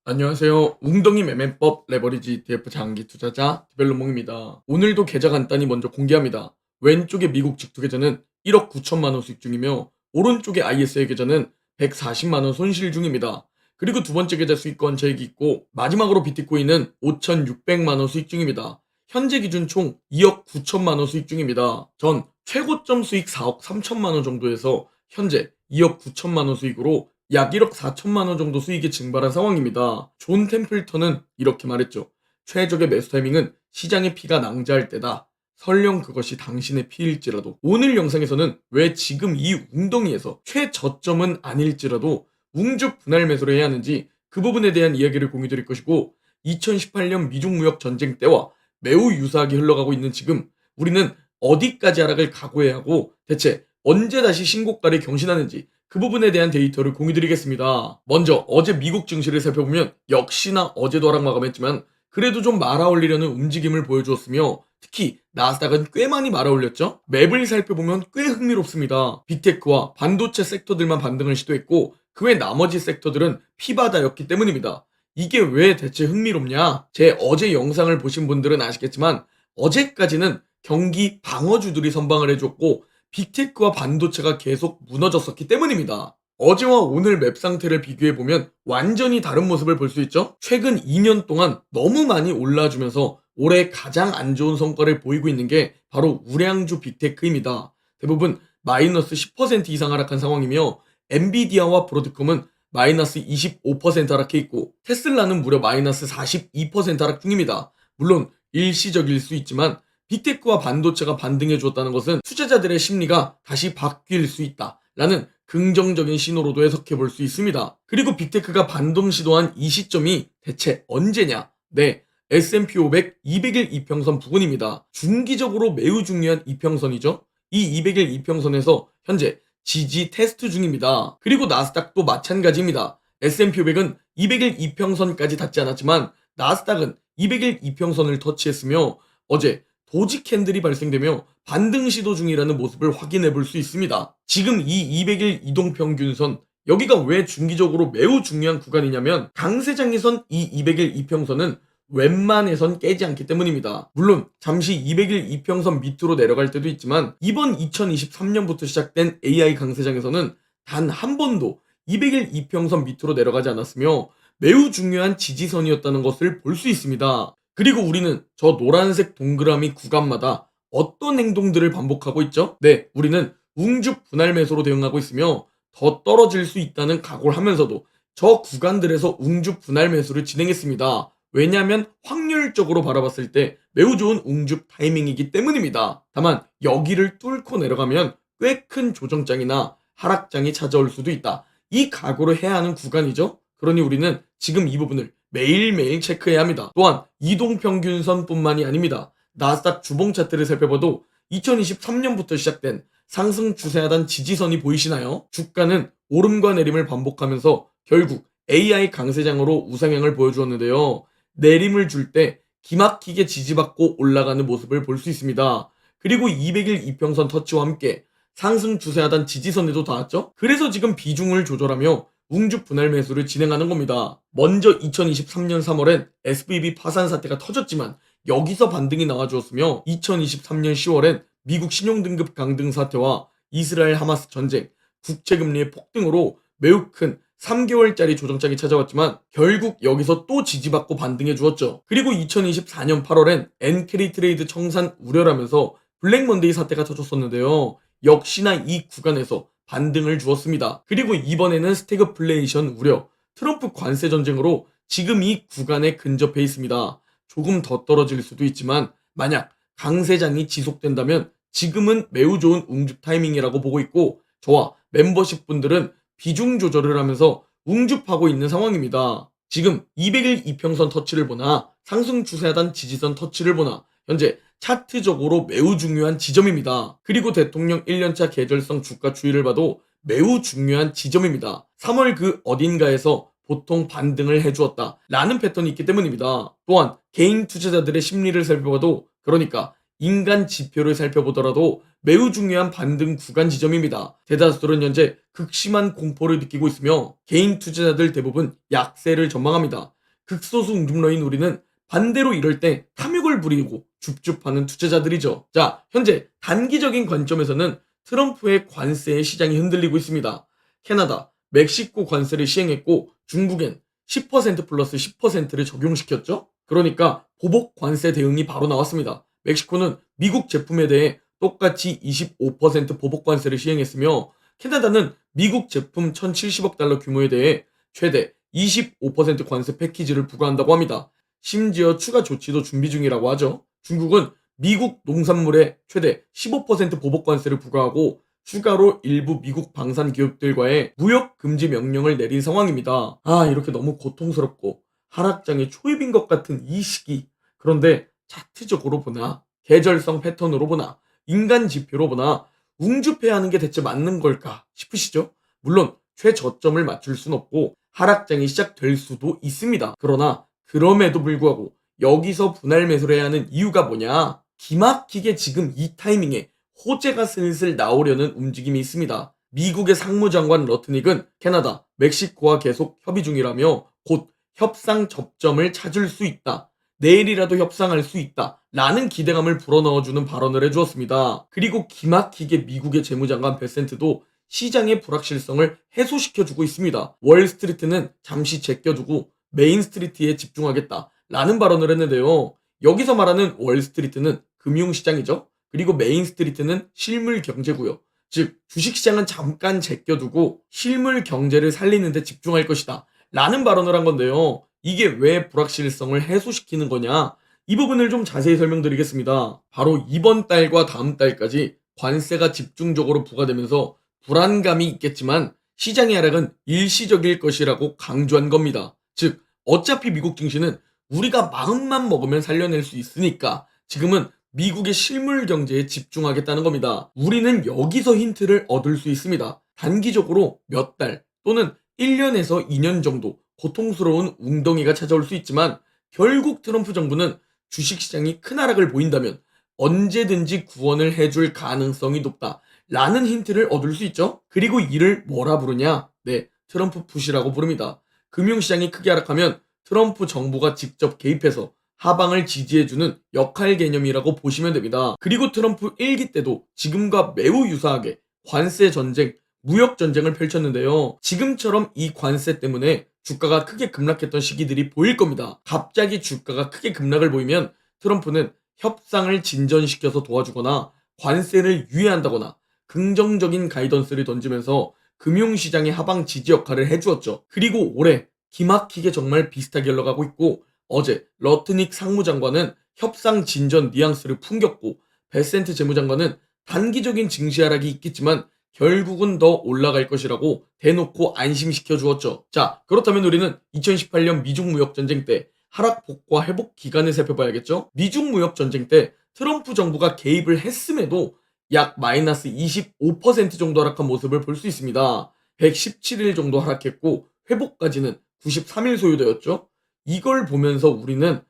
안녕하세요. 웅덩이 매매법 레버리지 ETF 장기 투자자 디벨로몽입니다. 오늘도 계좌 간단히 먼저 공개합니다. 왼쪽의 미국 직투 계좌는 1억 9천만 원 수익 중이며 오른쪽의 ISA 계좌는 140만 원 손실 중입니다. 그리고 두 번째 계좌 수익권 저액이 있고 마지막으로 비트코인은 5,600만 원 수익 중입니다. 현재 기준 총 2억 9천만 원 수익 중입니다. 전 최고점 수익 4억 3천만 원 정도에서 현재 2억 9천만 원 수익으로 약 1억 4천만 원 정도 수익이 증발한 상황입니다. 존 템플턴은 이렇게 말했죠. 최적의 매수 타이밍은 시장의 피가 낭자할 때다. 설령 그것이 당신의 피일지라도. 오늘 영상에서는 왜 지금 이 웅덩이에서 최저점은 아닐지라도 웅주 분할 매수를 해야 하는지 그 부분에 대한 이야기를 공유드릴 것이고, 2018년 미중 무역 전쟁 때와 매우 유사하게 흘러가고 있는 지금 우리는 어디까지 하락을 각오해야 하고 대체 언제 다시 신고가를 경신하는지 그 부분에 대한 데이터를 공유드리겠습니다. 먼저 어제 미국 증시를 살펴보면 역시나 어제도 하락 마감했지만 그래도 좀 말아올리려는 움직임을 보여주었으며, 특히 나스닥은 꽤 많이 말아올렸죠. 맵을 살펴보면 꽤 흥미롭습니다. 빅테크와 반도체 섹터들만 반등을 시도했고 그 외 나머지 섹터들은 피바다였기 때문입니다. 이게 왜 대체 흥미롭냐? 제 어제 영상을 보신 분들은 아시겠지만 어제까지는 경기 방어주들이 선방을 해줬고 빅테크와 반도체가 계속 무너졌었기 때문입니다. 어제와 오늘 맵 상태를 비교해보면 완전히 다른 모습을 볼 수 있죠? 최근 2년 동안 너무 많이 올라주면서 올해 가장 안 좋은 성과를 보이고 있는 게 바로 우량주 빅테크입니다. 대부분 마이너스 10% 이상 하락한 상황이며 엔비디아와 브로드컴은 마이너스 25% 하락해 있고 테슬라는 무려 마이너스 42% 하락 중입니다. 물론 일시적일 수 있지만 빅테크와 반도체가 반등해 주었다는 것은 투자자들의 심리가 다시 바뀔 수 있다라는 긍정적인 신호로도 해석해 볼 수 있습니다. 그리고 빅테크가 반등 시도한 이 시점이 대체 언제냐? 네, S&P 500 200일 이평선 부근입니다. 중기적으로 매우 중요한 이평선이죠. 이 200일 이평선에서 현재 지지 테스트 중입니다. 그리고 나스닥도 마찬가지입니다. S&P 500은 200일 이평선까지 닿지 않았지만 나스닥은 200일 이평선을 터치했으며 어제 도지 캔들이 발생되며 반등 시도 중이라는 모습을 확인해 볼 수 있습니다. 지금 이 200일 이동평균선, 여기가 왜 중기적으로 매우 중요한 구간이냐면 강세장에선 이 200일 이평선은 웬만해선 깨지 않기 때문입니다. 물론 잠시 200일 이평선 밑으로 내려갈 때도 있지만 이번 2023년부터 시작된 AI 강세장에서는 단 한 번도 200일 이평선 밑으로 내려가지 않았으며 매우 중요한 지지선이었다는 것을 볼 수 있습니다. 그리고 우리는 저 노란색 동그라미 구간마다 어떤 행동들을 반복하고 있죠? 네, 우리는 웅주 분할 매수로 대응하고 있으며 더 떨어질 수 있다는 각오를 하면서도 저 구간들에서 웅주 분할 매수를 진행했습니다. 왜냐하면 확률적으로 바라봤을 때 매우 좋은 웅주 타이밍이기 때문입니다. 다만 여기를 뚫고 내려가면 꽤 큰 조정장이나 하락장이 찾아올 수도 있다. 이 각오를 해야 하는 구간이죠. 그러니 우리는 지금 이 부분을 매일매일 체크해야 합니다. 또한 이동평균선뿐만이 아닙니다. 나스닥 주봉 차트를 살펴봐도 2023년부터 시작된 상승 추세하단 지지선이 보이시나요? 주가는 오름과 내림을 반복하면서 결국 AI 강세장으로 우상향을 보여주었는데요. 내림을 줄 때 기막히게 지지받고 올라가는 모습을 볼 수 있습니다. 그리고 200일 이평선 터치와 함께 상승 추세하단 지지선에도 닿았죠? 그래서 지금 비중을 조절하며 웅주 분할 매수를 진행하는 겁니다. 먼저 2023년 3월엔 SVB 파산 사태가 터졌지만 여기서 반등이 나와주었으며 2023년 10월엔 미국 신용등급 강등 사태와 이스라엘 하마스 전쟁, 국채금리의 폭등으로 매우 큰 3개월짜리 조정장이 찾아왔지만 결국 여기서 또 지지받고 반등해 주었죠. 그리고 2024년 8월엔 엔캐리 트레이드 청산 우려라면서 블랙먼데이 사태가 터졌었는데요. 역시나 이 구간에서 반등을 주었습니다. 그리고 이번에는 스태그플레이션 우려, 트럼프 관세 전쟁으로 지금 이 구간에 근접해 있습니다. 조금 더 떨어질 수도 있지만 만약 강세장이 지속된다면 지금은 매우 좋은 웅주 타이밍이라고 보고 있고, 저와 멤버십 분들은 비중 조절을 하면서 웅줍하고 있는 상황입니다. 지금 200일 이평선 터치를 보나 상승 추세하단 지지선 터치를 보나 현재 차트적으로 매우 중요한 지점입니다. 그리고 대통령 1년차 계절성 주가 추이를 봐도 매우 중요한 지점입니다. 3월 그 어딘가에서 보통 반등을 해주었다 라는 패턴이 있기 때문입니다. 또한 개인 투자자들의 심리를 살펴봐도, 그러니까 인간 지표를 살펴보더라도 매우 중요한 반등 구간 지점입니다. 대다수들은 현재 극심한 공포를 느끼고 있으며 개인 투자자들 대부분 약세를 전망합니다. 극소수 웅줌러인 우리는 반대로 이럴 때 탐욕을 부리고 줍줍하는 투자자들이죠. 자, 현재 단기적인 관점에서는 트럼프의 관세의 시장이 흔들리고 있습니다. 캐나다, 멕시코 관세를 시행했고 중국엔 10% 플러스 10%를 적용시켰죠. 그러니까 보복 관세 대응이 바로 나왔습니다. 멕시코는 미국 제품에 대해 똑같이 25% 보복 관세를 시행했으며 캐나다는 미국 제품 1,070억 달러 규모에 대해 최대 25% 관세 패키지를 부과한다고 합니다. 심지어 추가 조치도 준비 중이라고 하죠. 중국은 미국 농산물에 최대 15% 보복 관세를 부과하고 추가로 일부 미국 방산 기업들과의 무역 금지 명령을 내린 상황입니다. 이렇게 너무 고통스럽고 하락장의 초입인 것 같은 이 시기. 그런데 차트적으로 보나, 계절성 패턴으로 보나, 인간 지표로 보나 웅주패하는 게 대체 맞는 걸까 싶으시죠? 물론 최저점을 맞출 순 없고 하락장이 시작될 수도 있습니다. 그러나 그럼에도 불구하고 여기서 분할 매수를 해야 하는 이유가 뭐냐? 기막히게 지금 이 타이밍에 호재가 슬슬 나오려는 움직임이 있습니다. 미국의 상무장관 러트닉은 캐나다, 멕시코와 계속 협의 중이라며 곧 협상 접점을 찾을 수 있다. 내일이라도 협상할 수 있다. 라는 기대감을 불어넣어주는 발언을 해주었습니다. 그리고 기막히게 미국의 재무장관 베센트도 시장의 불확실성을 해소시켜주고 있습니다. 월스트리트는 잠시 제껴두고 메인스트리트에 집중하겠다. 라는 발언을 했는데요. 여기서 말하는 월스트리트는 금융시장이죠. 그리고 메인스트리트는 실물경제고요. 즉 주식시장은 잠깐 제껴두고 실물경제를 살리는 데 집중할 것이다. 라는 발언을 한 건데요. 이게 왜 불확실성을 해소시키는 거냐? 이 부분을 좀 자세히 설명드리겠습니다. 바로 이번 달과 다음 달까지 관세가 집중적으로 부과되면서 불안감이 있겠지만 시장의 하락은 일시적일 것이라고 강조한 겁니다. 즉 어차피 미국 증시는 우리가 마음만 먹으면 살려낼 수 있으니까 지금은 미국의 실물 경제에 집중하겠다는 겁니다. 우리는 여기서 힌트를 얻을 수 있습니다. 단기적으로 몇 달 또는 1년에서 2년 정도 고통스러운 웅덩이가 찾아올 수 있지만 결국 트럼프 정부는 주식시장이 큰 하락을 보인다면 언제든지 구원을 해줄 가능성이 높다. 라는 힌트를 얻을 수 있죠. 그리고 이를 뭐라 부르냐? 네, 트럼프 푸시라고 부릅니다. 금융시장이 크게 하락하면 트럼프 정부가 직접 개입해서 하방을 지지해주는 역할 개념이라고 보시면 됩니다. 그리고 트럼프 1기 때도 지금과 매우 유사하게 관세 전쟁, 무역 전쟁을 펼쳤는데요. 지금처럼 이 관세 때문에 주가가 크게 급락했던 시기들이 보일 겁니다. 갑자기 주가가 크게 급락을 보이면 트럼프는 협상을 진전시켜서 도와주거나 관세를 유예한다거나 긍정적인 가이던스를 던지면서 금융시장의 하방 지지 역할을 해주었죠. 그리고 올해 기막히게 정말 비슷하게 흘러가고 있고 어제 러트닉 상무장관은 협상 진전 뉘앙스를 풍겼고 베센트 재무장관은 단기적인 증시 하락이 있겠지만 결국은 더 올라갈 것이라고 대놓고 안심시켜 주었죠. 자, 그렇다면 우리는 2018년 미중 무역 전쟁 때 하락폭과 회복 기간을 살펴봐야겠죠. 미중 무역 전쟁 때 트럼프 정부가 개입을 했음에도 약 마이너스 25% 정도 하락한 모습을 볼 수 있습니다. 117일 정도 하락했고 회복까지는 93일 소요되었죠. 이걸 보면서 우리는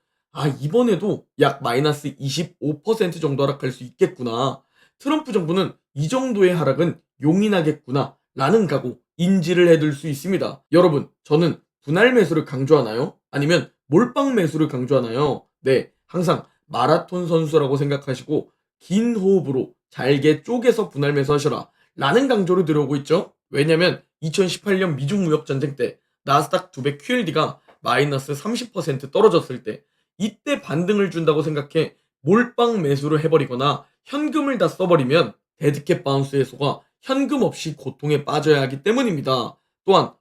이번에도 약 마이너스 25% 정도 하락할 수 있겠구나. 트럼프 정부는 이 정도의 하락은 용인하겠구나 라는 각오 인지를 해둘 수 있습니다. 여러분, 저는 분할 매수를 강조하나요? 아니면 몰빵 매수를 강조하나요? 네, 항상 마라톤 선수라고 생각하시고 긴 호흡으로 잘게 쪼개서 분할 매수하셔라 라는 강조를 들어오고 있죠. 왜냐면 2018년 미중 무역 전쟁 때 나스닥 200 QLD가 마이너스 30% 떨어졌을 때 이때 반등을 준다고 생각해 몰빵 매수를 해버리거나 현금을 다 써버리면 데드캣 바운스의 소가 현금 없이 고통에 빠져야 하기 때문입니다. 또한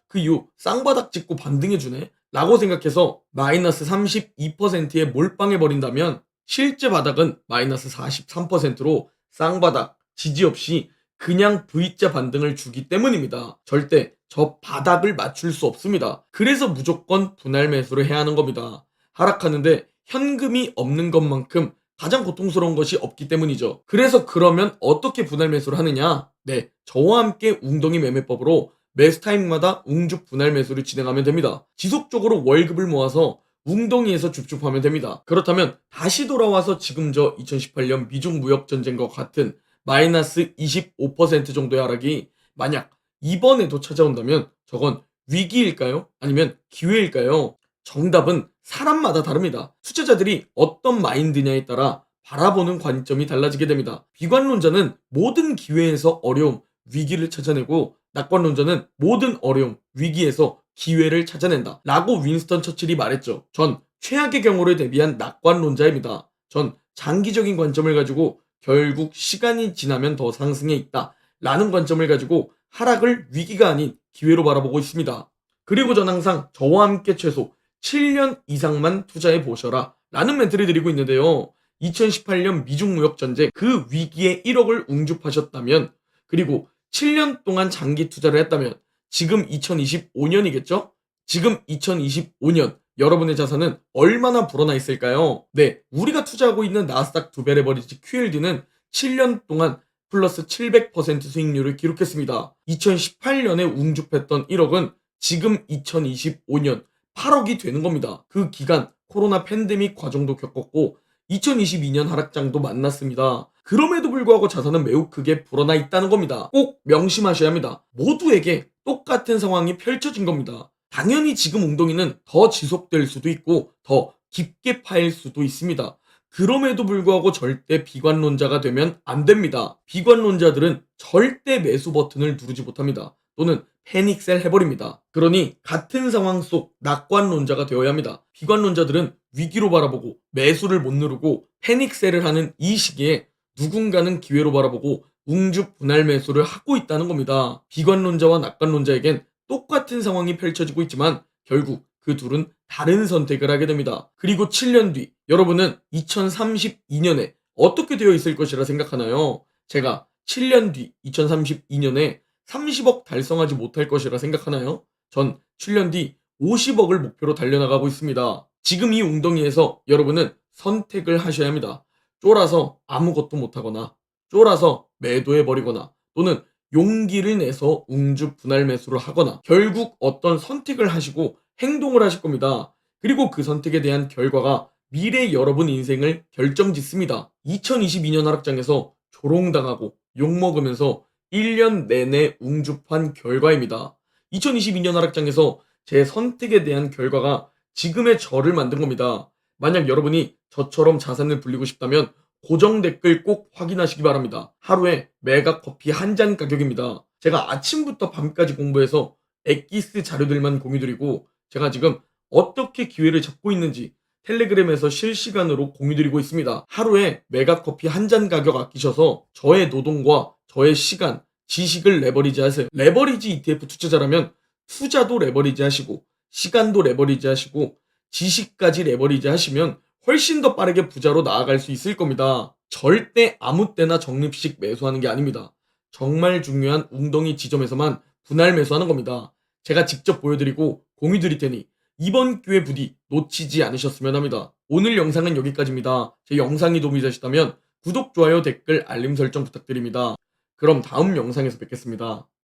그 이후 쌍바닥 찍고 반등해주네 라고 생각해서 마이너스 32%에 몰빵해버린다면 실제 바닥은 마이너스 43%로 쌍바닥 지지 없이 그냥 V자 반등을 주기 때문입니다. 절대 저 바닥을 맞출 수 없습니다. 그래서 무조건 분할 매수를 해야 하는 겁니다. 하락하는데 현금이 없는 것만큼 가장 고통스러운 것이 없기 때문이죠. 그래서 그러면 어떻게 분할 매수를 하느냐? 네, 저와 함께 웅덩이 매매법으로 매수 타임마다 웅죽 분할 매수를 진행하면 됩니다. 지속적으로 월급을 모아서 웅덩이에서 줍줍하면 됩니다. 그렇다면 다시 돌아와서 지금 저 2018년 미중 무역 전쟁과 같은 마이너스 25% 정도의 하락이 만약 이번에도 찾아온다면 저건 위기일까요? 아니면 기회일까요? 정답은 사람마다 다릅니다. 투자자들이 어떤 마인드냐에 따라 바라보는 관점이 달라지게 됩니다. 비관론자는 모든 기회에서 어려움, 위기를 찾아내고 낙관론자는 모든 어려움, 위기에서 기회를 찾아낸다. 라고 윈스턴 처칠이 말했죠. 전 최악의 경우를 대비한 낙관론자입니다. 전 장기적인 관점을 가지고 결국 시간이 지나면 더 상승해 있다. 라는 관점을 가지고 하락을 위기가 아닌 기회로 바라보고 있습니다. 그리고 전 항상 저와 함께 최소 7년 이상만 투자해 보셔라 라는 멘트를 드리고 있는데요. 2018년 미중 무역 전쟁 그 위기에 1억을 웅줍하셨다면, 그리고 7년 동안 장기 투자를 했다면 지금 2025년이겠죠? 지금 2025년 여러분의 자산은 얼마나 불어나 있을까요? 네, 우리가 투자하고 있는 나스닥 두배 레버리지 QLD는 7년 동안 플러스 700% 수익률을 기록했습니다. 2018년에 웅줍했던 1억은 지금 2025년 8억이 되는 겁니다. 그 기간 코로나 팬데믹 과정도 겪었고 2022년 하락장도 만났습니다. 그럼에도 불구하고 자산은 매우 크게 불어나 있다는 겁니다. 꼭 명심하셔야 합니다. 모두에게 똑같은 상황이 펼쳐진 겁니다. 당연히 지금 웅덩이는 더 지속될 수도 있고 더 깊게 파일 수도 있습니다. 그럼에도 불구하고 절대 비관론자가 되면 안 됩니다. 비관론자들은 절대 매수 버튼을 누르지 못합니다. 또는 패닉셀 해버립니다. 그러니 같은 상황 속 낙관론자가 되어야 합니다. 비관론자들은 위기로 바라보고 매수를 못 누르고 패닉셀을 하는 이 시기에 누군가는 기회로 바라보고 웅주 분할 매수를 하고 있다는 겁니다. 비관론자와 낙관론자에겐 똑같은 상황이 펼쳐지고 있지만 결국 그 둘은 다른 선택을 하게 됩니다. 그리고 7년 뒤 여러분은 2032년에 어떻게 되어 있을 것이라 생각하나요? 제가 7년 뒤 2032년에 30억 달성하지 못할 것이라 생각하나요? 전 7년 뒤 50억을 목표로 달려나가고 있습니다. 지금 이 웅덩이에서 여러분은 선택을 하셔야 합니다. 쫄아서 아무것도 못하거나 쫄아서 매도해버리거나 또는 용기를 내서 웅주 분할 매수를 하거나 결국 어떤 선택을 하시고 행동을 하실 겁니다. 그리고 그 선택에 대한 결과가 미래 여러분 인생을 결정짓습니다. 2022년 하락장에서 조롱당하고 욕먹으면서 1년 내내 웅줍한 결과입니다. 2022년 하락장에서 제 선택에 대한 결과가 지금의 저를 만든 겁니다. 만약 여러분이 저처럼 자산을 불리고 싶다면 고정 댓글 꼭 확인하시기 바랍니다. 하루에 메가 커피 한 잔 가격입니다. 제가 아침부터 밤까지 공부해서 엑기스 자료들만 공유드리고 제가 지금 어떻게 기회를 잡고 있는지 텔레그램에서 실시간으로 공유드리고 있습니다. 하루에 메가 커피 한 잔 가격 아끼셔서 저의 노동과 저의 시간, 지식을 레버리지 하세요. 레버리지 ETF 투자자라면 투자도 레버리지 하시고 시간도 레버리지 하시고 지식까지 레버리지 하시면 훨씬 더 빠르게 부자로 나아갈 수 있을 겁니다. 절대 아무 때나 적립식 매수하는 게 아닙니다. 정말 중요한 웅덩이 지점에서만 분할 매수하는 겁니다. 제가 직접 보여드리고 공유 드릴 테니 이번 기회 부디 놓치지 않으셨으면 합니다. 오늘 영상은 여기까지입니다. 제 영상이 도움이 되셨다면 구독, 좋아요, 댓글, 알림 설정 부탁드립니다. 그럼 다음 영상에서 뵙겠습니다.